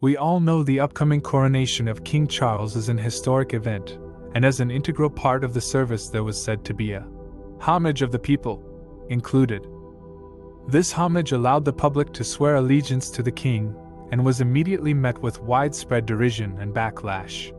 We all know the upcoming coronation of King Charles is an historic event, and as an integral part of the service there was said to be a homage of the people included. This homage allowed the public to swear allegiance to the king, and was immediately met with widespread derision and backlash.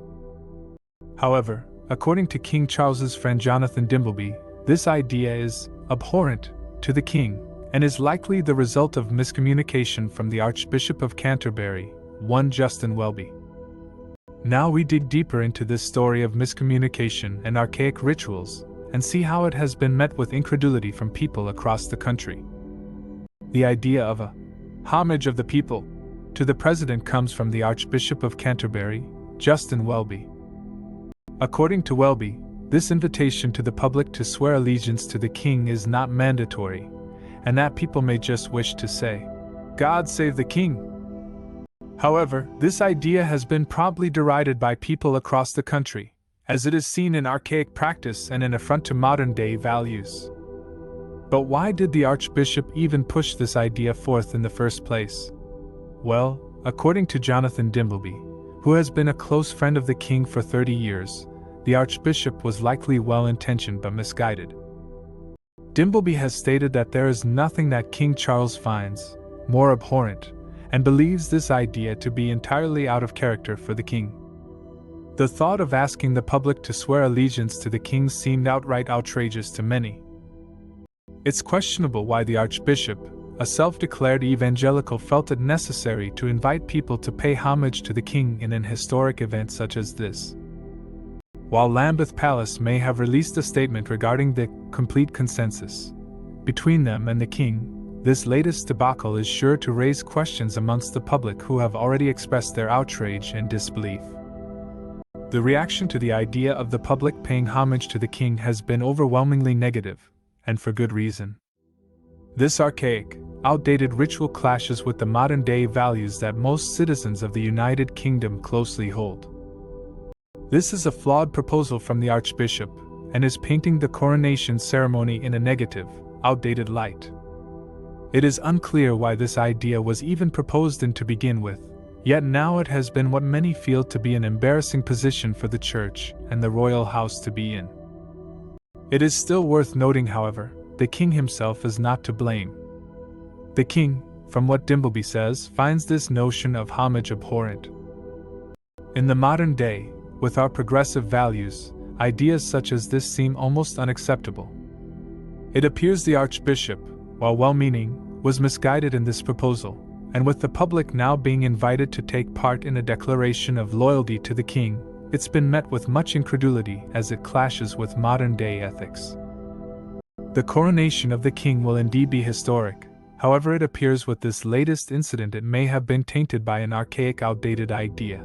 However, according to King Charles's friend Jonathan Dimbleby, this idea is abhorrent to the king, and is likely the result of miscommunication from the Archbishop of Canterbury, one Justin Welby. Now we dig deeper into this story of miscommunication and archaic rituals, and see how it has been met with incredulity from people across the country. The idea of a homage of the people to the president comes from the Archbishop of Canterbury, Justin Welby. According to Welby, this invitation to the public to swear allegiance to the king is not mandatory, and that people may just wish to say, "God save the king." However, this idea has been promptly derided by people across the country, as it is seen in archaic practice and an affront to modern-day values. But why did the Archbishop even push this idea forth in the first place? Well, according to Jonathan Dimbleby, who has been a close friend of the king for 30 years, the Archbishop was likely well-intentioned but misguided. Dimbleby has stated that there is nothing that King Charles finds more abhorrent, and believes this idea to be entirely out of character for the king. The thought of asking the public to swear allegiance to the king seemed outright outrageous to many. It's questionable why the Archbishop, a self-declared evangelical, felt it necessary to invite people to pay homage to the king in an historic event such as this. While Lambeth Palace may have released a statement regarding the complete consensus between them and the king, this latest debacle is sure to raise questions amongst the public who have already expressed their outrage and disbelief. The reaction to the idea of the public paying homage to the king has been overwhelmingly negative, and for good reason. This archaic, outdated ritual clashes with the modern-day values that most citizens of the United Kingdom closely hold. This is a flawed proposal from the Archbishop, and is painting the coronation ceremony in a negative, outdated light. It is unclear why this idea was even proposed to begin with, yet now it has been what many feel to be an embarrassing position for the Church and the royal house to be in. It is still worth noting, however, the king himself is not to blame. The king, from what Dimbleby says, finds this notion of homage abhorrent. In the modern day, with our progressive values, ideas such as this seem almost unacceptable. It appears the Archbishop, while well-meaning, was misguided in this proposal, and with the public now being invited to take part in a declaration of loyalty to the king, it's been met with much incredulity as it clashes with modern-day ethics. The coronation of the king will indeed be historic, however it appears with this latest incident it may have been tainted by an archaic, outdated idea.